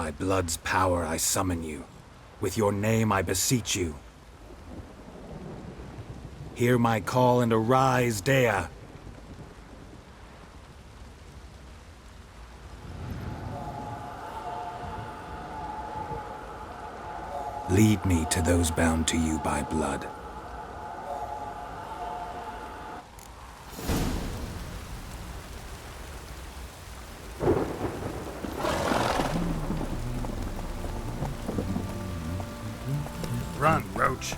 By blood's power I summon you. With your name I beseech you. Hear my call and arise, Dea! Lead me to those bound to you by blood. Run, Roach.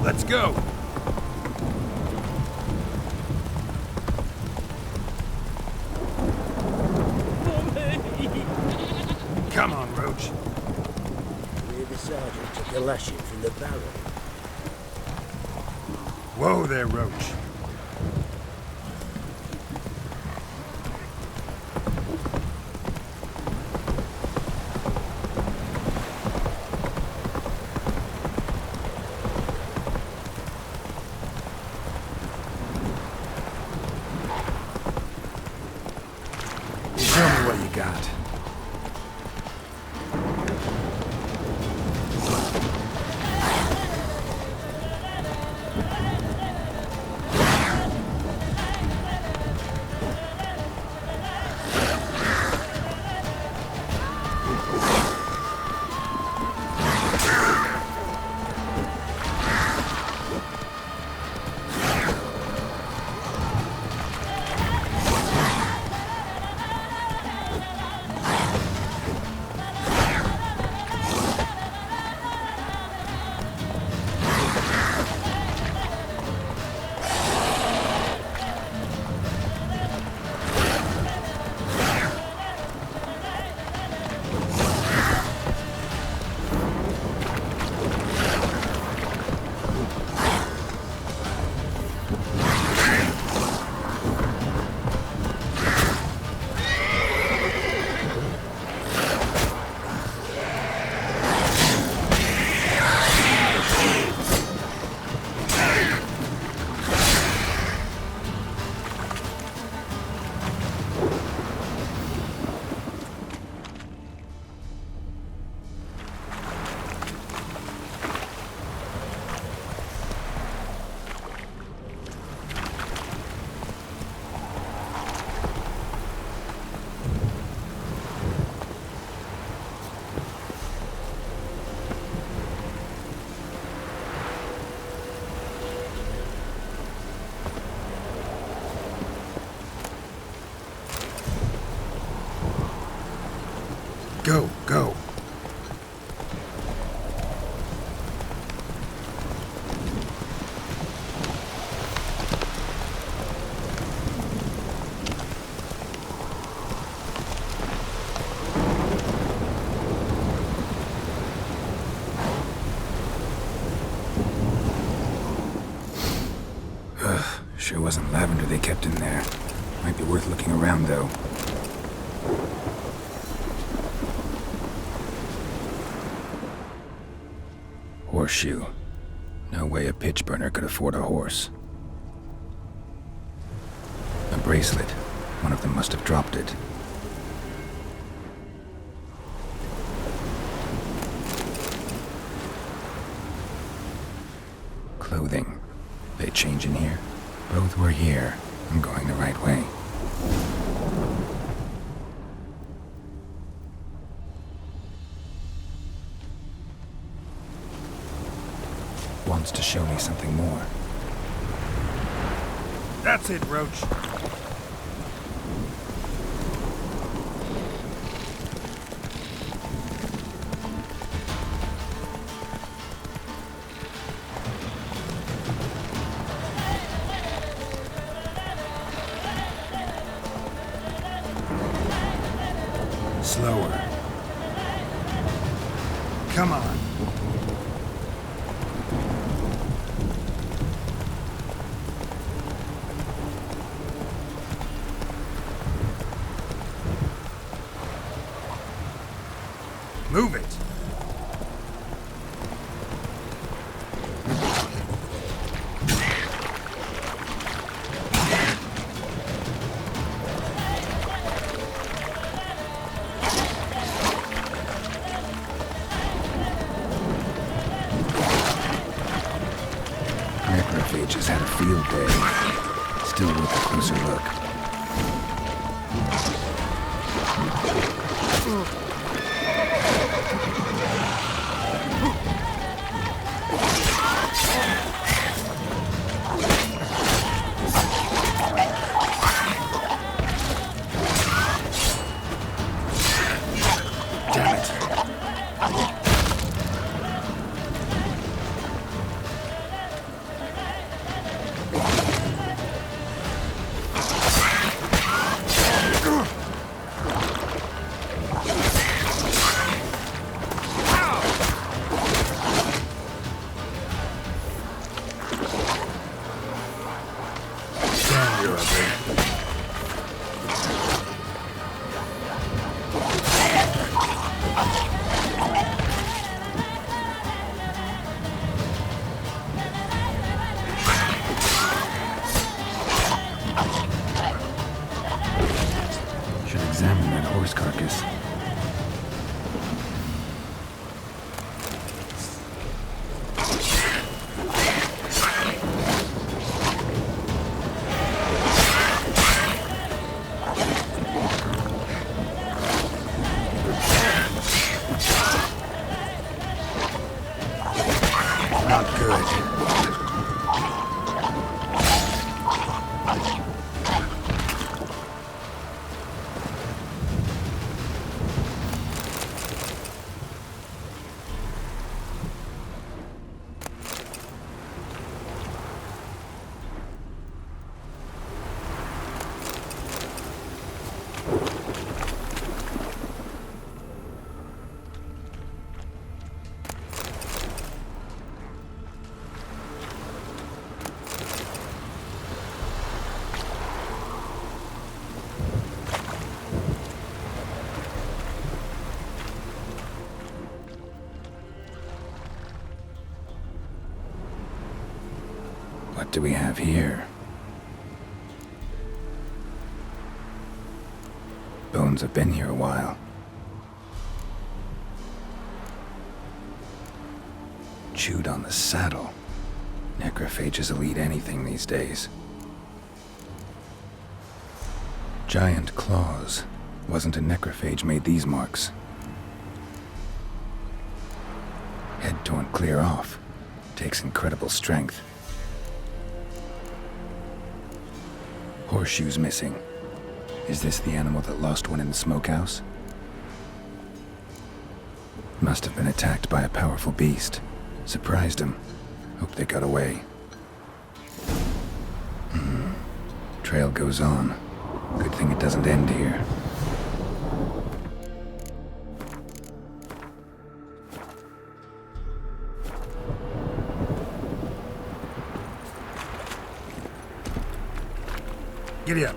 Let's go! Come on, Roach. The sergeant took a lashing from the barrel. Whoa there, Roach. Show me what you got. Go, go. Sure wasn't lavender they kept in there. Might be worth looking around, though. Horseshoe. No way a pitch burner could afford a horse. A bracelet. One of them must have dropped it. Clothing. They change in here? Both were here. I'm going the right way. Wants to show me something more. That's it, Roach. Slower. Come on. Move it. Necrophages had a field day. Still worth a closer look. Damn it. Damn, you're ugly. Should examine that horse carcass. Not good. What do we have here? Bones have been here a while. Chewed on the saddle. Necrophages will eat anything these days. Giant claws. Wasn't a necrophage made these marks. Head torn clear off. Takes incredible strength. Horseshoes missing. Is this the animal that lost one in the smokehouse? Must have been attacked by a powerful beast. Surprised him. Hope they got away. Trail goes on. Good thing it doesn't end here. Giddy up.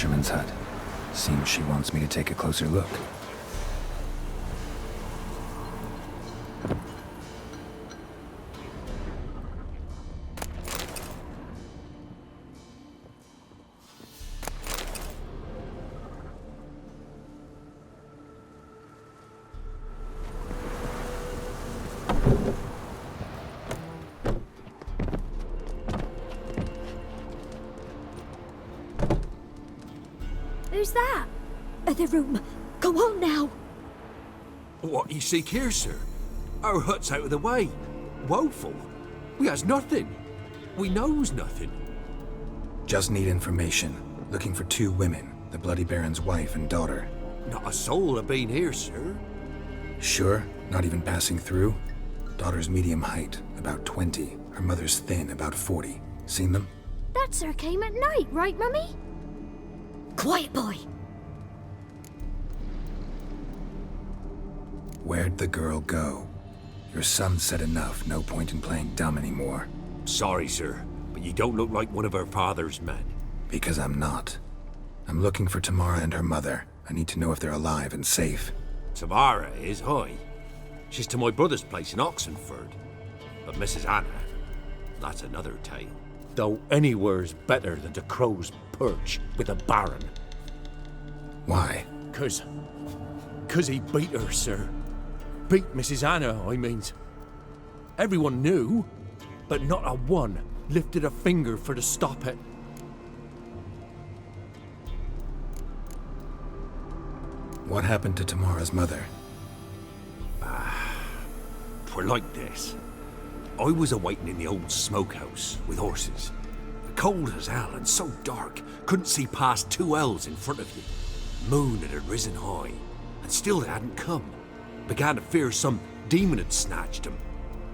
fisherman's hut. Seems she wants me to take a closer look. Who's that? The room. Go on now. What you seek here, sir? Our hut's out of the way. Woeful. We has nothing. We knows nothing. Just need information. Looking for 2 women, the Bloody Baron's wife and daughter. Not a soul have been here, sir. Sure? Not even passing through? Daughter's medium height, about 20. Her mother's thin, about 40. Seen them? That sir came at night, right, Mummy? Quiet, boy. Where'd the girl go? Your son said enough, no point in playing dumb anymore. Sorry, sir, but you don't look like one of our father's men. Because I'm not. I'm looking for Tamara and her mother. I need to know if they're alive and safe. Tamara is, aye. She's to my brother's place in Oxenford. But Mrs. Anna, that's another tale. Though anywhere's better than the Crow's Perch with a baron. Why? 'Cause he beat her, sir. Beat Mrs. Anna, I means. Everyone knew, but not a one lifted a finger for to stop it. What happened to Tamara's mother? Twere like this. I was awaiting in the old smokehouse with horses. Cold as hell and so dark, couldn't see past 2 ells in front of you. Moon had risen high, and still they hadn't come. Began to fear some demon had snatched them.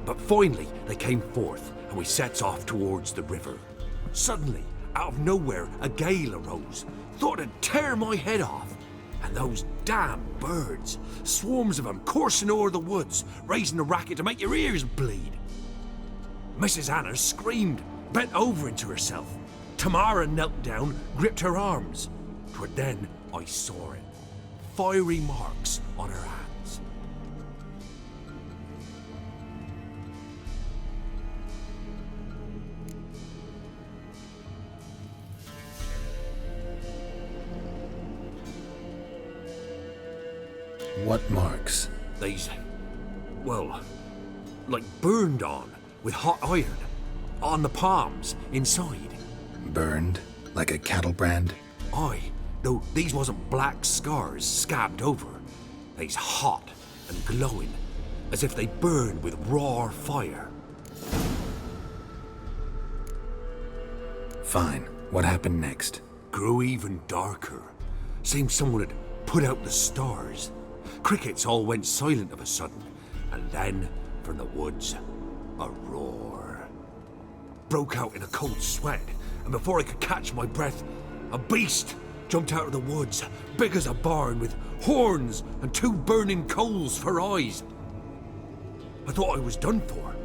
But finally they came forth, and we sets off towards the river. Suddenly, out of nowhere, a gale arose. Thought it'd tear my head off. And those damn birds, swarms of them coursing o'er the woods, raising a racket to make your ears bleed. Mrs. Anna screamed, bent over into herself. Tamara knelt down, gripped her arms. 'Twere then I saw it. Fiery marks on her hands. What marks? These, well, like burned on with hot iron. On the palms, inside. Burned? Like a cattle brand? Aye, though these wasn't black scars scabbed over. They's hot and glowing, as if they burned with raw fire. Fine. What happened next? Grew even darker. Seemed someone had put out the stars. Crickets all went silent of a sudden, and then, from the woods, a roar. Broke out in a cold sweat, and before I could catch my breath, a beast jumped out of the woods, big as a barn, with horns and 2 burning coals for eyes. I thought I was done for.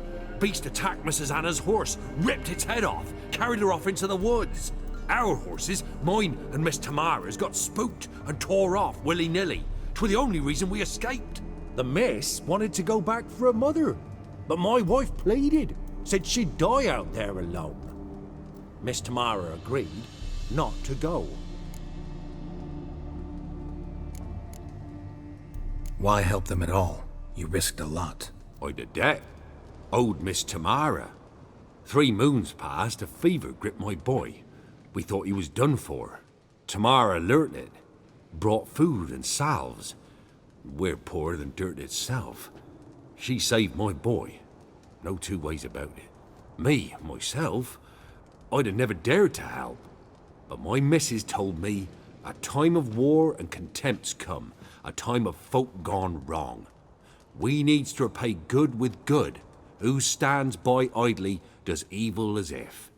Beast attacked Mrs. Anna's horse, ripped its head off, carried her off into the woods. Our horses, mine and Miss Tamara's, got spooked and tore off willy-nilly. 'Twere the only reason we escaped. The miss wanted to go back for her mother, but my wife pleaded, said she'd die out there alone. Miss Tamara agreed not to go. Why help them at all? You risked a lot. I'd a debt. Owed Miss Tamara. 3 moons passed, a fever gripped my boy. We thought he was done for. Tamara learnt it. Brought food and salves. We're poorer than dirt itself. She saved my boy. No 2 ways about it. Me, myself, I'd have never dared to help. But my missus told me a time of war and contempt's come, a time of folk gone wrong. We needs to repay good with good. Who stands by idly does evil as if.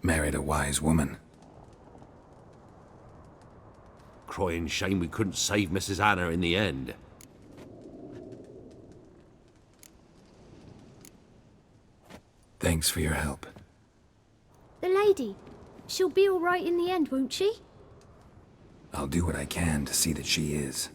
Married a wise woman. Crying shame we couldn't save Mrs. Anna in the end. Thanks for your help. The lady. She'll be all right in the end, won't she? I'll do what I can to see that she is.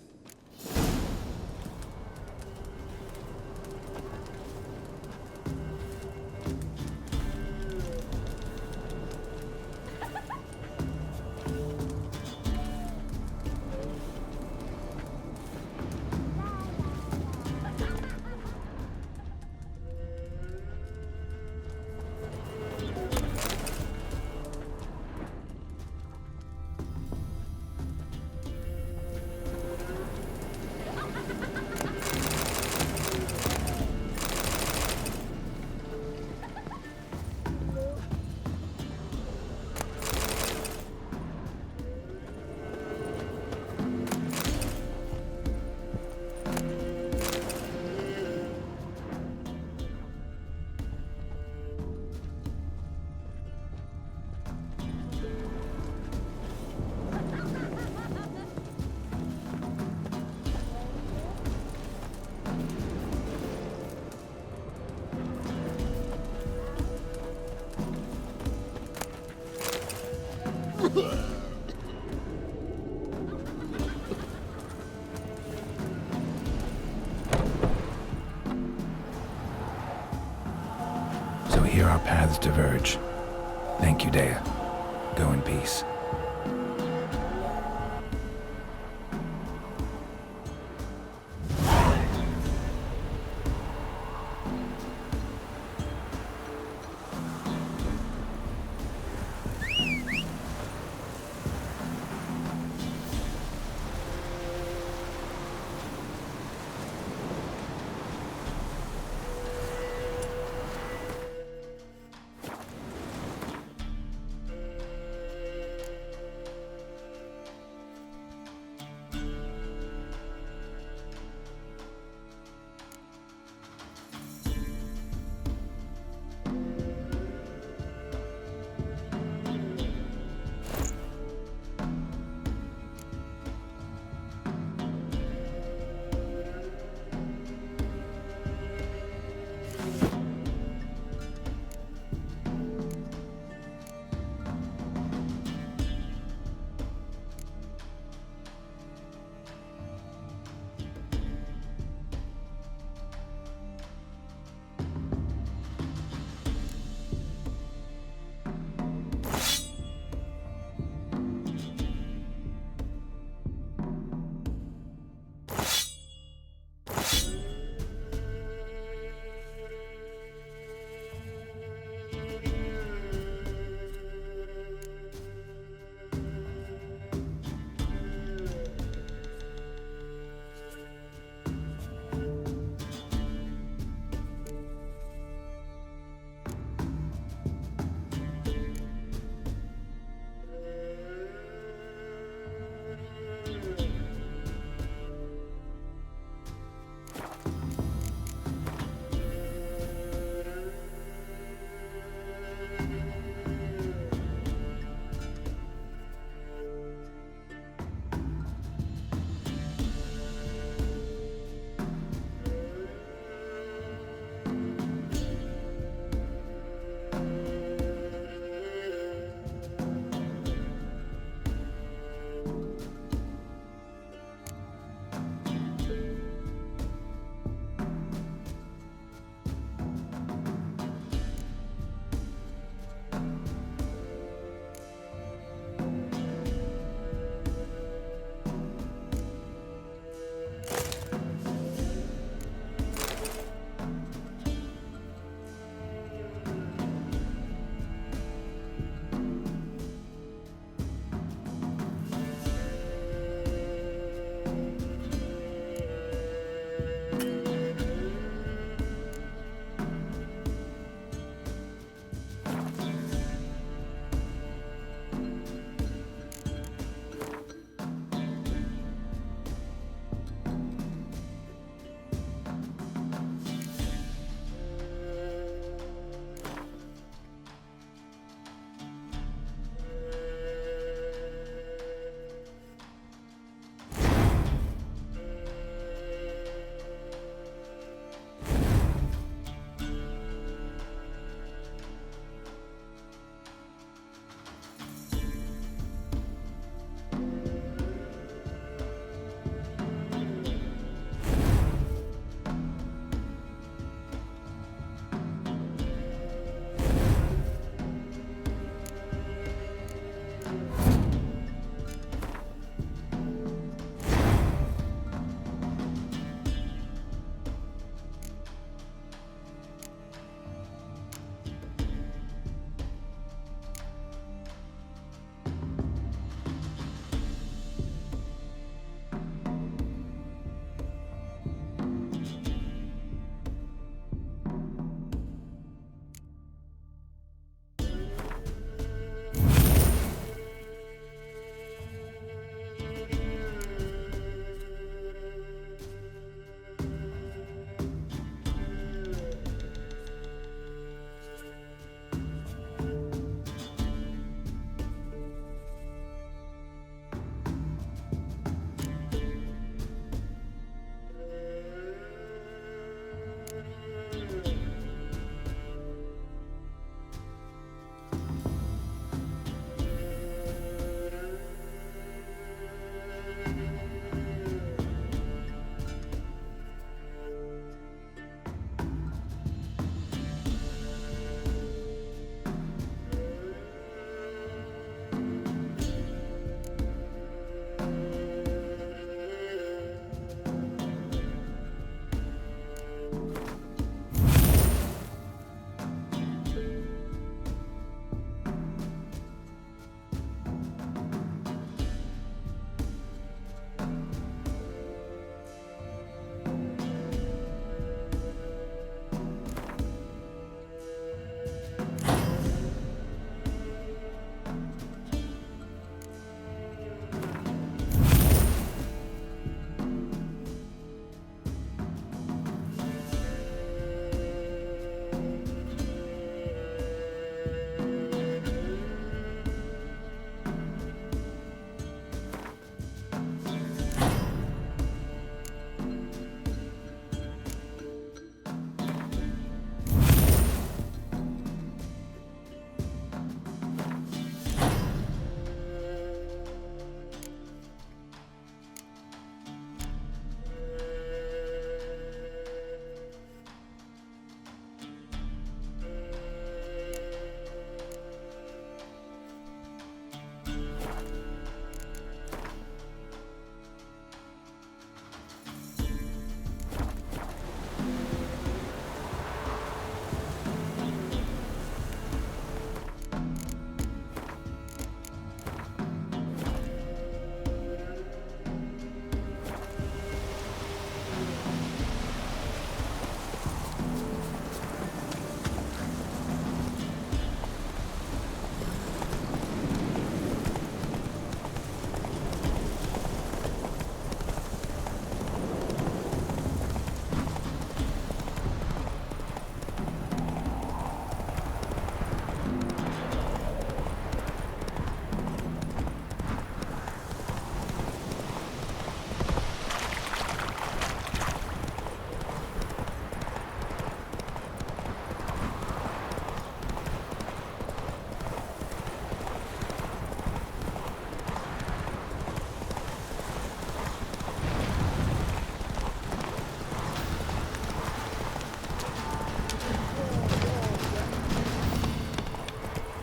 So here our paths diverge. Thank you, Dea. Go in peace.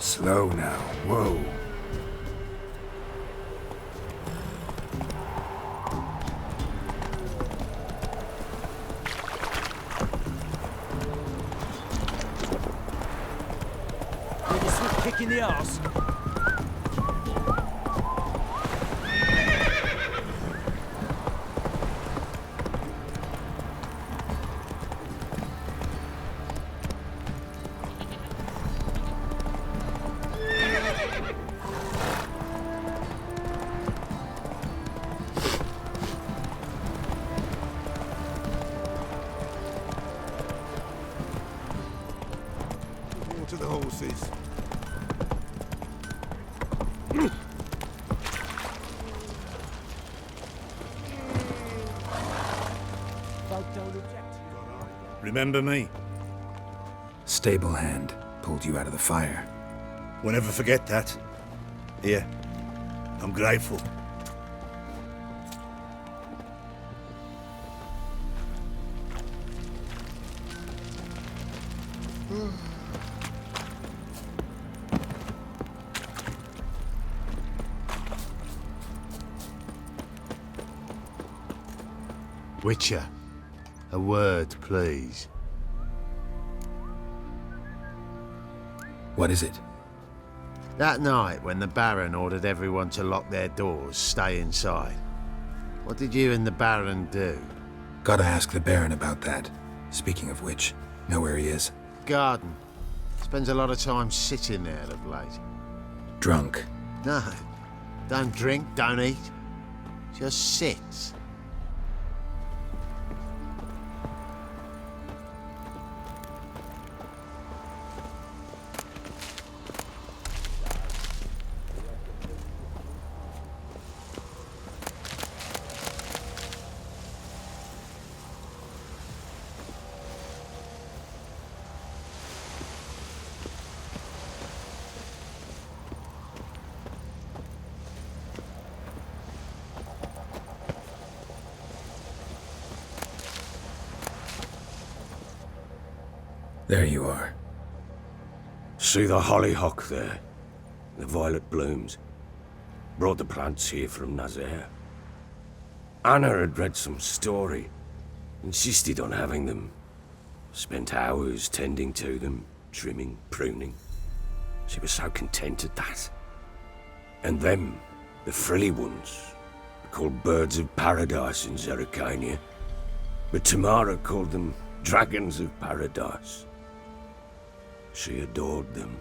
Slow now. Whoa. Need a swift kick in the arse. To the horses. Folk don't object. Remember me? Stable hand pulled you out of the fire. We'll never forget that. Here. I'm grateful. Witcher, a word, please. What is it? That night when the Baron ordered everyone to lock their doors, stay inside. What did you and the Baron do? Gotta ask the Baron about that. Speaking of which, know where he is? Garden. Spends a lot of time sitting there of late. Drunk. No. Don't drink, don't eat. Just sits. There you are. See the hollyhock there? The violet blooms. Brought the plants here from Nazaire. Anna had read some story. Insisted on having them. Spent hours tending to them, trimming, pruning. She was so content at that. And them, the frilly ones, called birds of paradise in Zerrikania. But Tamara called them dragons of paradise. She adored them.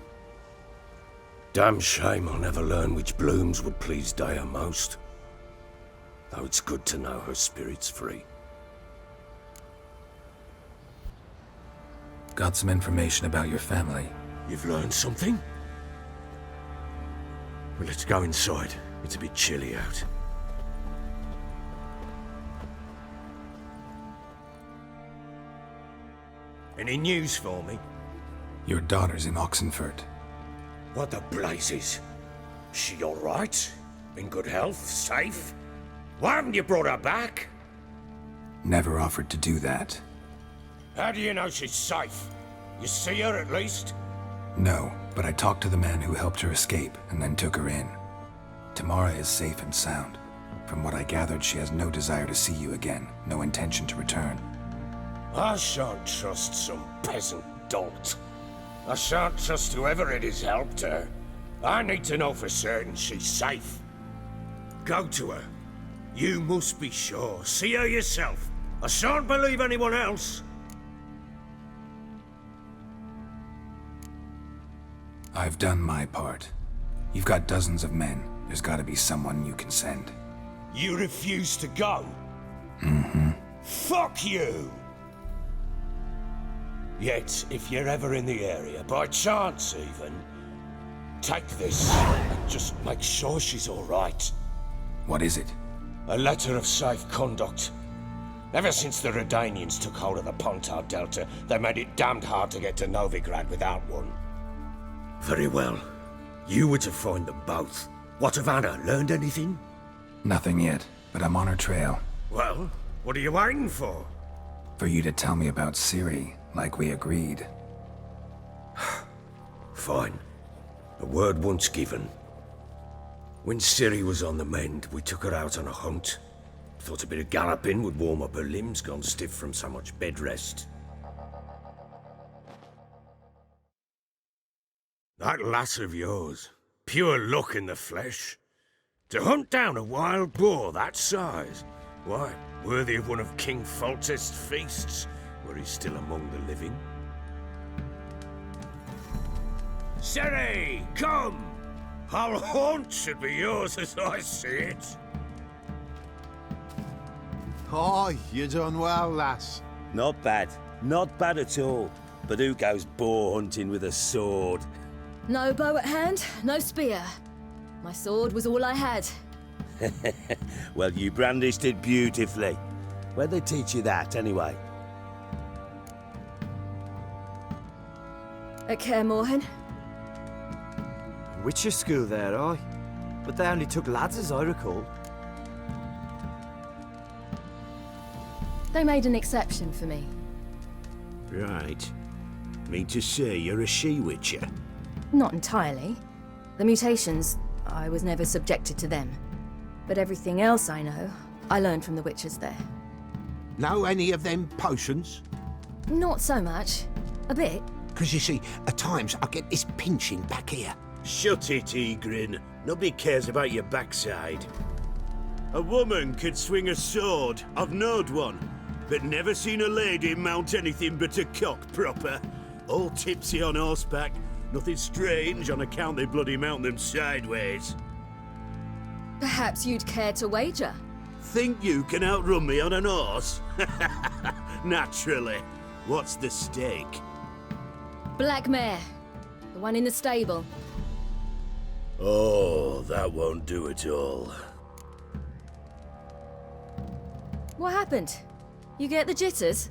Damn shame I'll never learn which blooms would please Dea most. Though it's good to know her spirit's free. Got some information about your family. You've learned something? Well, let's go inside. It's a bit chilly out. Any news for me? Your daughter's in Oxenfurt. What the blazes? She all right? In good health? Safe? Why haven't you brought her back? Never offered to do that. How do you know she's safe? You see her at least? No, but I talked to the man who helped her escape and then took her in. Tamara is safe and sound. From what I gathered, she has no desire to see you again, no intention to return. I shan't trust some peasant dolt. I shan't trust whoever it is helped her. I need to know for certain she's safe. Go to her. You must be sure. See her yourself. I shan't believe anyone else. I've done my part. You've got dozens of men. There's gotta be someone you can send. You refuse to go? Mm-hmm. Fuck you! Yet, if you're ever in the area, by chance even, take this and just make sure she's all right. What is it? A letter of safe conduct. Ever since the Redanians took hold of the Pontar Delta, they made it damned hard to get to Novigrad without one. Very well. You were to find them both. What of Anna? Learned anything? Nothing yet, but I'm on her trail. Well, what are you waiting for? For you to tell me about Ciri, like we agreed. Fine. A word once given. When Ciri was on the mend, we took her out on a hunt. Thought a bit of galloping would warm up her limbs, gone stiff from so much bed rest. That lass of yours, pure luck in the flesh. To hunt down a wild boar that size, why, worthy of one of King Foltest's feasts, were he still among the living. Ciri, come! Our haunt should be yours as I see it. Oh, you done well, lass. Not bad. Not bad at all. But who goes boar hunting with a sword? No bow at hand, no spear. My sword was all I had. Well, you brandished it beautifully. Where'd they teach you that, anyway? At Kaer Morhen. Witcher school there, aye. But they only took lads, as I recall. They made an exception for me. Right. Mean to say you're a she-witcher? Not entirely. The mutations, I was never subjected to them. But everything else I know, I learned from the witches there. Know any of them potions? Not so much. A bit. Because you see, at times I get this pinching back here. Shut it, Egrin. Nobody cares about your backside. A woman could swing a sword. I've knowed one. But never seen a lady mount anything but a cock proper. All tipsy on horseback. Nothing strange on account they bloody mount them sideways. Perhaps you'd care to wager? Think you can outrun me on an horse? Naturally. What's the stake? Black mare. The one in the stable. Oh, that won't do it all. What happened? You get the jitters?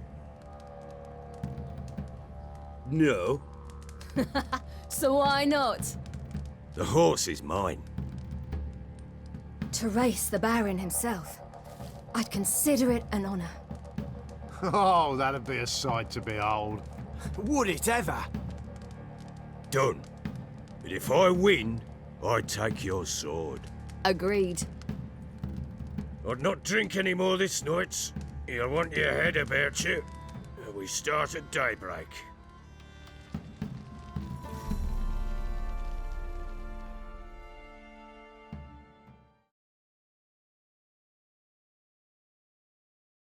No. So why not? The horse is mine. To race the Baron himself. I'd consider it an honor. Oh, that'd be a sight to behold. Would it ever? Done. But if I win, I take your sword. Agreed. I'd not drink any more this night. You'll want your head about you. We start at daybreak.